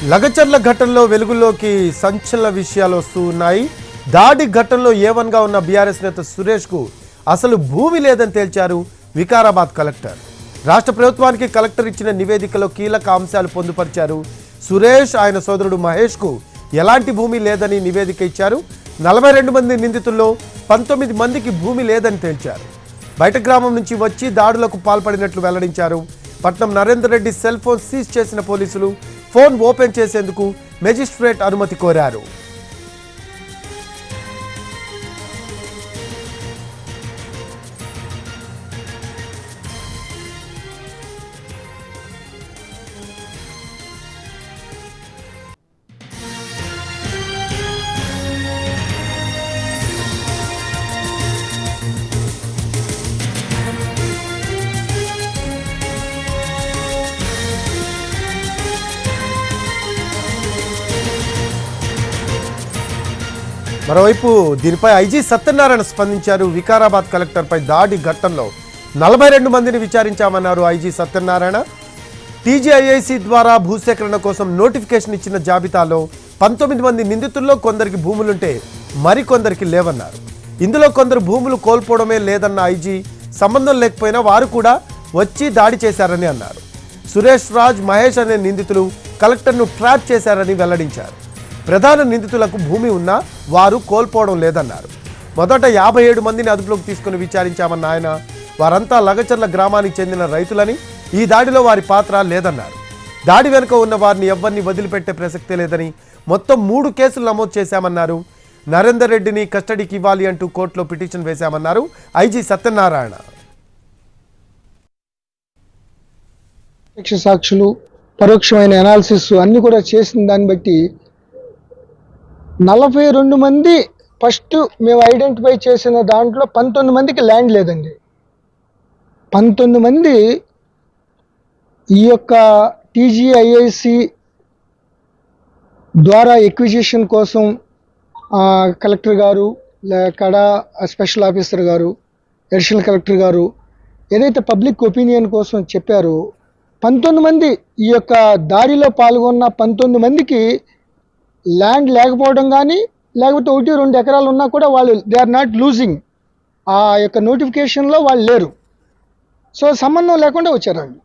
లగచర్ల ఘటనలో వెలుగులోకి సంచలన విషయాలు వస్తూ ఉన్నాయి. దాడి ఘటనలో ఏవన్గా ఉన్న బీఆర్ఎస్ నేత సురేష్కు అసలు భూమి లేదని తేల్చారు వికారాబాద్ కలెక్టర్. రాష్ట్ర ప్రభుత్వానికి కలెక్టర్ ఇచ్చిన నివేదికలో కీలక అంశాలు పొందుపరిచారు. సురేష్ ఆయన సోదరుడు మహేష్కు ఎలాంటి భూమి లేదని నివేదిక ఇచ్చారు. 42 మంది నిందితుల్లో 19 మందికి భూమి లేదని తేల్చారు. బయట గ్రామం నుంచి వచ్చి దాడులకు పాల్పడినట్లు వెల్లడించారు. Patnam Narender Reddy cell phone seize చేసిన పోలీసులు ఫోన్ ఓపెన్ చేసేందుకు మెజిస్ట్రేట్ అనుమతి కోరారు. మరోవైపు దీనిపై ఐజీ సత్యనారాయణ స్పందించారు. వికారాబాద్ కలెక్టర్పై దాడి ఘట్టంలో 42 మందిని విచారించామన్నారు ఐజీ సత్యనారాయణ. టీజీఐఐసి ద్వారా భూసేకరణ కోసం నోటిఫికేషన్ ఇచ్చిన జాబితాలో 19 మంది నిందితుల్లో కొందరికి భూములుంటే మరికొందరికి లేవన్నారు. ఇందులో కొందరు భూములు కోల్పోవడమే లేదన్న ఐజీ సంబంధం లేకపోయినా వారు కూడా వచ్చి దాడి చేశారని అన్నారు. సురేష్ రాజ్, మహేష్ అనే నిందితులు కలెక్టర్ను ట్రాప్ చేశారని వెల్లడించారు. ప్రధాన నిందితులకు భూమి ఉన్నా వారు కోల్పోవడం లేదన్నారు. మొదట 57 మందిని అదుపులోకి తీసుకుని విచారించామన్న ఆయన వారంతా లగచర్ల గ్రామానికి చెందిన రైతులని, ఈ దాడిలో వారి పాత్ర లేదన్నారు. దాడి వెనుక ఉన్న వారిని ఎవరిని వదిలిపెట్టే ప్రసక్తే లేదని మొత్తం 3 కేసులు నమోదు చేశామన్నారు. నరేందర్ రెడ్డిని కస్టడీకి ఇవ్వాలి అంటూ కోర్టులో పిటిషన్ వేశామన్నారు ఐజీ సత్యనారాయణ. సాక్షులు, పరోక్షమైన అనాలిసిస్ అన్ని కూడా చేసిన దాన్ని బట్టి 42 మంది ఫస్ట్ మేము ఐడెంటిఫై చేసిన దాంట్లో 19 మందికి ల్యాండ్ లేదండి. 19 మంది ఈ యొక్క టీజీఐఐసి ద్వారా ఎక్విజిషన్ కోసం కలెక్టర్ గారు, కడా స్పెషల్ ఆఫీసర్ గారు, అడిషనల్ కలెక్టర్ గారు ఏదైతే పబ్లిక్ ఒపీనియన్ కోసం చెప్పారో 19 మంది ఈ యొక్క దాడిలో పాల్గొన్న 19 మందికి ల్యాండ్ లేకపోవడం కానీ, లేకపోతే 1-2 ఎకరాలు ఉన్నా కూడా వాళ్ళు దే ఆర్ నాట్ లూజింగ్, ఆ యొక్క నోటిఫికేషన్లో వాళ్ళు లేరు. సో సంబంధం లేకుండా వచ్చారండి.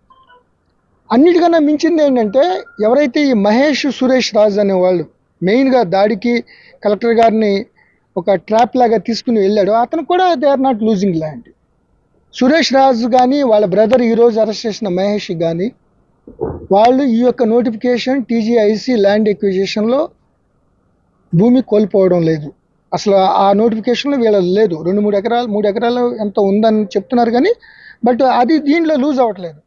అన్నిటికన్నా మించింది ఏంటంటే ఎవరైతే ఈ మహేష్, సురేష్ రాజ్ అనేవాళ్ళు మెయిన్గా దాడికి కలెక్టర్ గారిని ఒక ట్రాప్ లాగా తీసుకుని వెళ్ళాడు, అతను కూడా they are not losing land. Suresh Raju కానీ వాళ్ళ బ్రదర్ ఈరోజు అరెస్ట్ చేసిన మహేష్ కానీ వాళ్ళు ఈ యొక్క నోటిఫికేషన్ టీజీఐసి ల్యాండ్ ఎక్విజిషన్లో భూమి కోల్పోవడం లేదు. అసలు ఆ నోటిఫికేషన్లో వీళ్ళది లేదు. 2-3 ఎకరాలు 3 ఎకరాలు ఎంత ఉందని చెప్తున్నారు కానీ బట్ అది దీంట్లో లూజ్ అవ్వట్లేదు.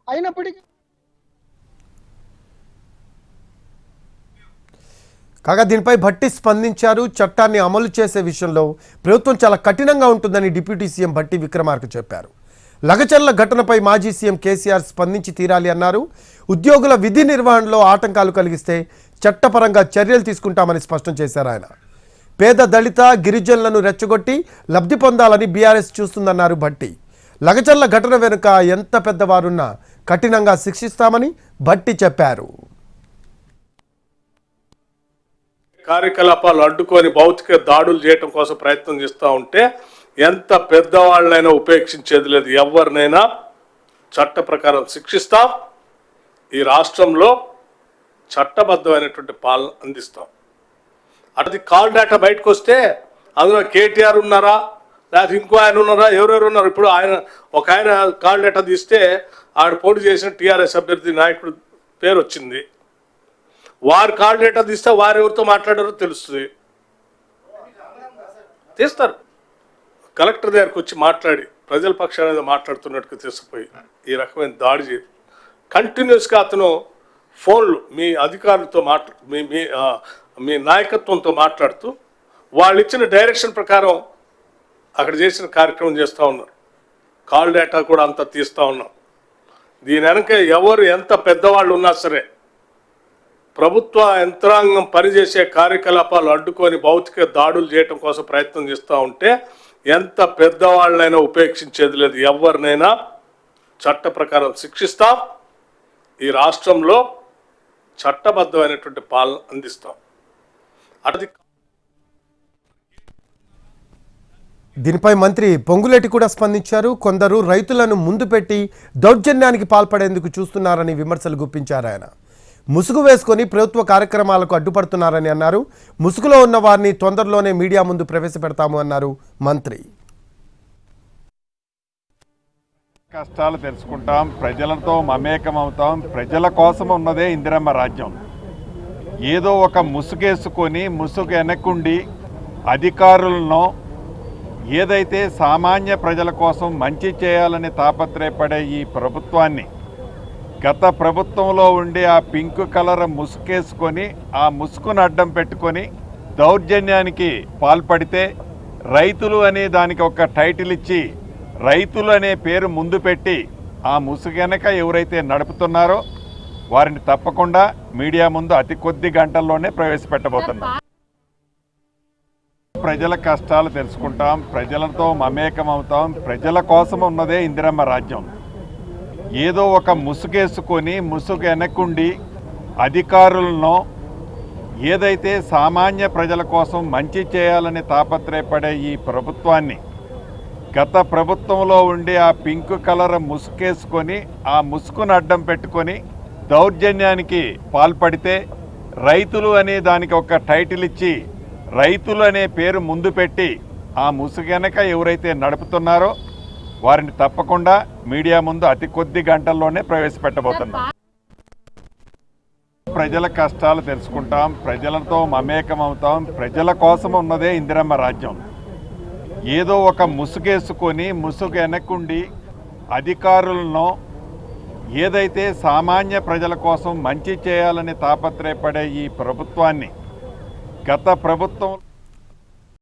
అయినప్పటికీ కాగా దీనిపై భట్టి స్పందించారు. చట్టాన్ని అమలు చేసే విషయంలో ప్రభుత్వం చాలా కఠినంగా ఉంటుందని డిప్యూటీ సీఎం భట్టి విక్రమార్క చెప్పారు. లగచర్ల ఘటనపై మాజీ సీఎం కేసీఆర్ స్పందించి తీరాలి అన్నారు. ఉద్యోగుల విధి నిర్వహణలో ఆటంకాలు కలిగిస్తే చట్టపరంగా చర్యలు తీసుకుంటామని స్పష్టం చేశారు ఆయన. పేద, దళిత, గిరిజనులను రెచ్చగొట్టి లబ్ధి పొందాలని బీఆర్ఎస్ చూస్తుందన్నారు భట్టి. లగచర్ల ఘటన వెనుక ఎంత పెద్దవారున్నా కఠినంగా శిక్షిస్తామని భట్టి చెప్పారు. కార్యకలాపాలు అడ్డుకొని భౌతిక దాడులు చేయడం కోసం ప్రయత్నం చేస్తూ ఉంటే ఎంత పెద్దవాళ్ళైనా ఉపేక్షించేది లేదు. ఎవరినైనా చట్ట ప్రకారం శిక్షిస్తాం. ఈ రాష్ట్రంలో చట్టబద్ధమైనటువంటి పాలన అందిస్తాం. అది కాల్ డేటా బయటకు వస్తే అందులో కేటీఆర్ ఉన్నారా, లేకపోతే ఇంకో ఆయన ఉన్నారా, ఎవరెవరు ఉన్నారు. ఇప్పుడు ఒక ఆయన కాల్ డేటా తీస్తే ఆడ పోటీ చేసిన టీఆర్ఎస్ అభ్యర్థి నాయకుడు పేరు వచ్చింది. వారు కాల్ డేటా తీస్తే వారు ఎవరితో మాట్లాడారో తెలుస్తుంది. తీస్తారు. కలెక్టర్ దగ్గరకు వచ్చి మాట్లాడి ప్రజల పక్షాన మాట్లాడుతున్నట్టుగా తీసుకుపోయి ఈ రకమైన దాడి చేసి కంటిన్యూస్గా అతను ఫోన్లు మీ అధికారులతో మీ నాయకత్వంతో మాట్లాడుతూ వాళ్ళు ఇచ్చిన డైరెక్షన్ ప్రకారం అక్కడ చేసిన కార్యక్రమం చేస్తూ ఉన్నారు. కాల్ డేటా కూడా అంతా తీస్తూ ఉన్నాం. దీని వెనక ఎవరు ఎంత పెద్దవాళ్ళు ఉన్నా సరే ప్రభుత్వ యంత్రాంగం పనిచేసే కార్యకలాపాలు అడ్డుకొని భౌతిక దాడులు చేయడం కోసం ప్రయత్నం చేస్తూ ఉంటే ఎంత పెద్దవాళ్ళైనా ఉపేక్షించేది లేదు. ఎవరినైనా చట్ట ప్రకారం శిక్షిస్తాం. ఈ రాష్ట్రంలో చట్టబద్ధమైనటువంటి పాలన అందిస్తాం. అది దీనిపై మంత్రి పొంగులేటి కూడా స్పందించారు. కొందరు రైతులను ముందు పెట్టి దౌర్జన్యానికి పాల్పడేందుకు చూస్తున్నారని విమర్శలు గుప్పించారు. ఆయన ముసుగు వేసుకొని ప్రభుత్వ కార్యక్రమాలకు అడ్డుపడుతున్నారని అన్నారు. ముసుగులో ఉన్న వారిని తొందరలోనే మీడియా ముందు ప్రవేశపెడతాము అన్నారు మంత్రి. కష్టాలు తెలుసుకుంటాం, ప్రజలతో మమేకమవుతాం, ప్రజల కోసం ఉన్నదే ఇందిరమ్మ రాజ్యం. ఏదో ఒక ముసుగేసుకొని ముసుగు వెనక్కుండి అధికారులను ఏదైతే సామాన్య ప్రజల కోసం మంచి చేయాలని తాపత్రయపడే ఈ ప్రభుత్వాన్ని గత ప్రభుత్వంలో ఉండి ఆ పింక్ కలర్ ముసుగేసుకొని ఆ ముసుగును అడ్డం పెట్టుకొని దౌర్జన్యానికి పాల్పడితే రైతులు అనే దానికి ఒక టైటిల్ ఇచ్చి రైతులు అనే పేరు ముందు పెట్టి ఆ ముసుగు వెనక ఎవరైతే నడుపుతున్నారో వారిని తప్పకుండా మీడియా ముందు అతి కొద్ది గంటల్లోనే ప్రవేశపెట్టబోతున్నాం. ప్రజల కష్టాలు తెలుసుకుంటాం, ప్రజలతో మమేకమవుతాం, ప్రజల కోసం ఉన్నదే ఇందిరమ్మ రాజ్యం. ఏదో ఒక ముసుగేసుకొని ముసుగు వెనక్కుండి అధికారులను ఏదైతే సామాన్య ప్రజల కోసం మంచి చేయాలని తాపత్రయపడే ఈ ప్రభుత్వాన్ని గత ప్రభుత్వంలో ఉండి ఆ పింక్ కలర్ ముసుగేసుకొని ఆ ముసుగును అడ్డం పెట్టుకొని దౌర్జన్యానికి పాల్పడితే రైతులు అనే దానికి ఒక టైటిల్ ఇచ్చి రైతులు అనే పేరు ముందు పెట్టి ఆ ముసుగు వెనక ఎవరైతే నడుపుతున్నారో వారిని తప్పకుండా మీడియా ముందు అతి కొద్ది గంటల్లోనే ప్రవేశపెట్టబోతున్నాం. ప్రజల కష్టాలు తెలుసుకుంటాం, ప్రజలతో మమేకమవుతాం, ప్రజల కోసం ఉన్నదే ఇందిరమ్మ రాజ్యం. ఏదో ఒక ముసుగేసుకొని ముసుగు వెనక్కుండి అధికారులను ఏదైతే సామాన్య ప్రజల కోసం మంచి చేయాలని తాపత్రయపడే ఈ ప్రభుత్వాన్ని గత ప్రభుత్వం